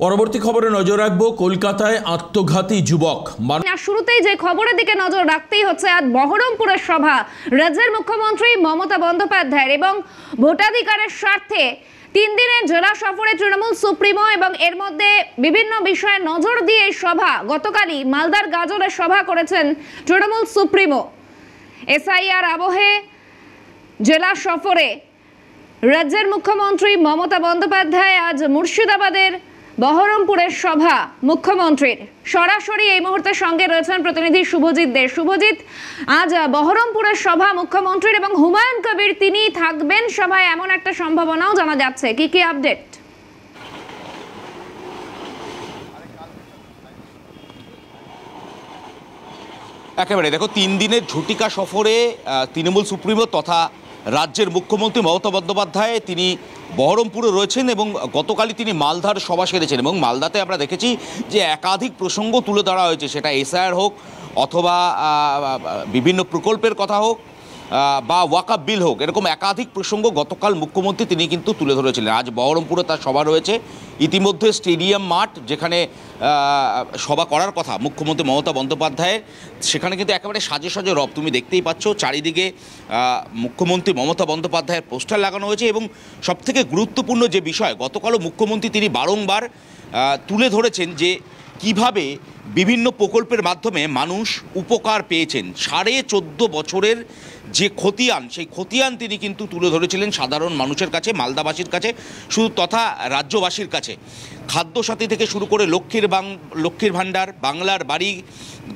পরবর্তী খবরে নজর রাখবো কলকাতায় আত্মঘাতী যুবক। শুরুতেই যে খবরের দিকে নজর রাখতেই হচ্ছে আজ বহরমপুরের সভা রাজ্যের মুখ্যমন্ত্রী মমতা বন্দ্যোপাধ্যায়ের এবং ভোটাধিকারের স্বার্থে 3 দিনের জেলা সফরে তৃণমূল সুপ্রিমো এবং এর মধ্যে বিভিন্ন বিষয়ে নজর দিয়ে এই সভা গতকালই মালদার গাজলে সভা করেছেন তৃণমূল সুপ্রিমো। এসআইআর আবহে জেলা সফরে রাজ্যের মুখ্যমন্ত্রী মমতা বন্দ্যোপাধ্যায় আজ মুর্শিদাবাদের বহরমপুরের সভা মুখ্যমন্ত্রীর। সরাসরি এই মুহূর্তে সঙ্গে রয়েছেন প্রতিনিধি শুভজিৎ দে। শুভজিৎ, আজ বহরমপুরের সভা মুখ্যমন্ত্রীর এবং হুমায়ুন কবির তিনি থাকবেন সভায়, এমন একটা সম্ভাবনাও জানা যাচ্ছে, কি কি আপডেট? একেবারে দেখো, 3 দিনের ঝটিকা সফরে তৃণমূল সুপ্রিমো তথা রাজ্যের মুখ্যমন্ত্রী মমতা বন্দ্যোপাধ্যায় তিনি বহরমপুরে রয়েছেন এবং গতকালই তিনি মালদার সভা সেরেছেন এবং মালদাতে আমরা দেখেছি যে একাধিক প্রসঙ্গ তুলে ধরা হয়েছে, সেটা এসআইআর হোক অথবা বিভিন্ন প্রকল্পের কথা হোক বা ওয়াকআপ বিল হোক, এরকম একাধিক প্রসঙ্গ গতকাল মুখ্যমন্ত্রী তিনি কিন্তু তুলে ধরেছিলেন। আজ বহরমপুরে তার সভা রয়েছে। ইতিমধ্যে স্টেডিয়াম মাঠ যেখানে সভা করার কথা মুখ্যমন্ত্রী মমতা বন্দ্যোপাধ্যায়ের, সেখানে কিন্তু একেবারে সাজে সাজে রব, তুমি দেখতেই পাচ্ছ চারিদিকে মুখ্যমন্ত্রী মমতা বন্দ্যোপাধ্যায়ের পোস্টার লাগানো হয়েছে। এবং সবথেকে গুরুত্বপূর্ণ যে বিষয়, গতকালও মুখ্যমন্ত্রী তিনি বারংবার তুলে ধরেছেন যে কিভাবে বিভিন্ন প্রকল্পের মাধ্যমে মানুষ উপকার পেয়েছেন। 14.5 বছরের যে খতিয়ান, সেই খতিয়ান তিনি কিন্তু তুলে ধরেছিলেন সাধারণ মানুষের কাছে, মালদাবাসীর কাছে শুধু তথা রাজ্যবাসীর কাছে। খাদ্যসাথী থেকে শুরু করে লক্ষ্মীর ভাণ্ডার, বাংলার বাড়ি,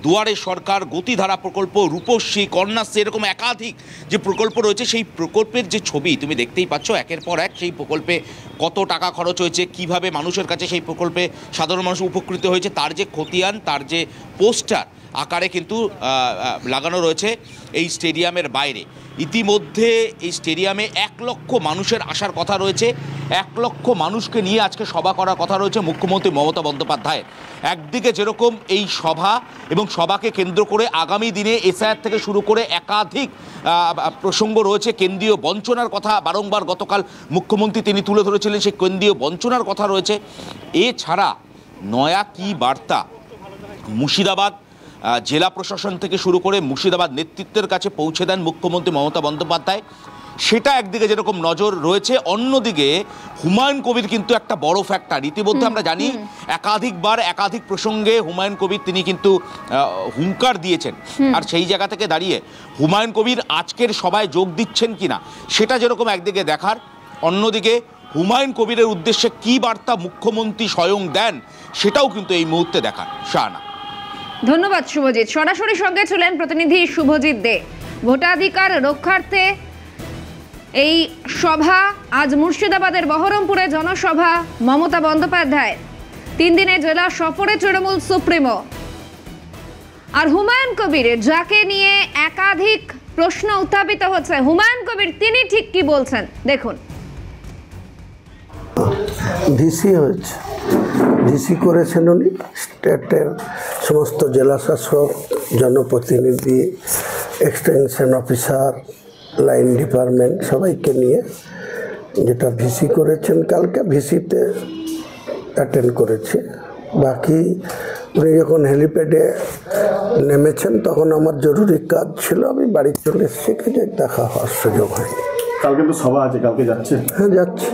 দুয়ারে সরকার, গতিধারা প্রকল্প, রূপশ্রী, কন্যাশ্রী, এরকম একাধিক যে প্রকল্প রয়েছে, সেই প্রকল্পের যে ছবি তুমি দেখতেই পাচ্ছ একের পর এক, সেই প্রকল্পে কত টাকা খরচ হয়েছে, কিভাবে মানুষের কাছে সেই প্রকল্পে সাধারণ মানুষ উপকৃত হয়েছে, তার যে খতিয়ান, তার যে পোস্টার আকারে কিন্তু লাগানো রয়েছে এই স্টেডিয়ামের বাইরে। ইতিমধ্যে এই স্টেডিয়ামে 1 লক্ষ মানুষের আসার কথা রয়েছে। 1 লক্ষ মানুষকে নিয়ে আজকে সভা করার কথা রয়েছে মুখ্যমন্ত্রী মমতা বন্দ্যোপাধ্যায়ের। একদিকে যেরকম এই সভা এবং সভাকে কেন্দ্র করে আগামী দিনে এসআইআর থেকে শুরু করে একাধিক প্রসঙ্গ রয়েছে। কেন্দ্রীয় বঞ্চনার কথা বারংবার গতকাল মুখ্যমন্ত্রী তিনি তুলে ধরেছিলেন, সেই কেন্দ্রীয় বঞ্চনার কথা রয়েছে। এছাড়া নয়া কি বার্তা মুর্শিদাবাদ জেলা প্রশাসন থেকে শুরু করে মুর্শিদাবাদ নেতৃত্বের কাছে পৌঁছে দেন মুখ্যমন্ত্রী মমতা বন্দ্যোপাধ্যায়, সেটা একদিকে যেরকম নজর রয়েছে, অন্যদিকে হুমায়ুন কবির কিন্তু একটা বড় ফ্যাক্টর। ইতিমধ্যে আমরা জানি একাধিকবার একাধিক প্রসঙ্গে হুমায়ুন কবির তিনি কিন্তু হুঙ্কার দিয়েছেন, আর সেই জায়গা থেকে দাঁড়িয়ে হুমায়ুন কবির আজকের সভায় যোগ দিচ্ছেন কিনা সেটা যেরকম একদিকে দেখার, অন্যদিকে হুমায়ুন কবিরের উদ্দেশ্যে কী বার্তা মুখ্যমন্ত্রী স্বয়ং দেন সেটাও কিন্তু এই মুহূর্তে দেখার। শাহানা, ধন্যবাদ শুভজিৎ। সরাসরি সঙ্গে ছিলেন প্রতিনিধি শুভজিৎ দে। ভোটাধিকার রক্ষার্থে এই সভা আজ মুর্শিদাবাদের বহরমপুরে জনসভা মমতা বন্দ্যোপাধ্যায়, 3 দিনের জেলা সফরে তৃণমূল সুপ্রিমো। আর হুমায়ুন কবির যাকে নিয়ে একাধিক প্রশ্ন উত্থাপিত হচ্ছে, হুমায়ুন কবির তিনি ঠিক কি বলছেন দেখুন। ভিসি হয়েছে, ভিসি করেছেন উনি স্টেটের সমস্ত জেলা শাসক, জনপ্রতিনিধি, এক্সটেনশন অফিসার, লাইন ডিপার্টমেন্ট সবাইকে নিয়ে যেটা ভিসি করেছেন, কালকে ভিসিতে অ্যাটেন্ড করেছে। বাকি উনি যখন হেলিপ্যাডে নেমেছেন তখন আমার জরুরি কাজ ছিল, আমি বাড়ি চলে এসেছি, দেখা হওয়ার সুযোগ হয়নি। কালকে তো সভা আছে, কালকে যাচ্ছে? হ্যাঁ যাচ্ছি।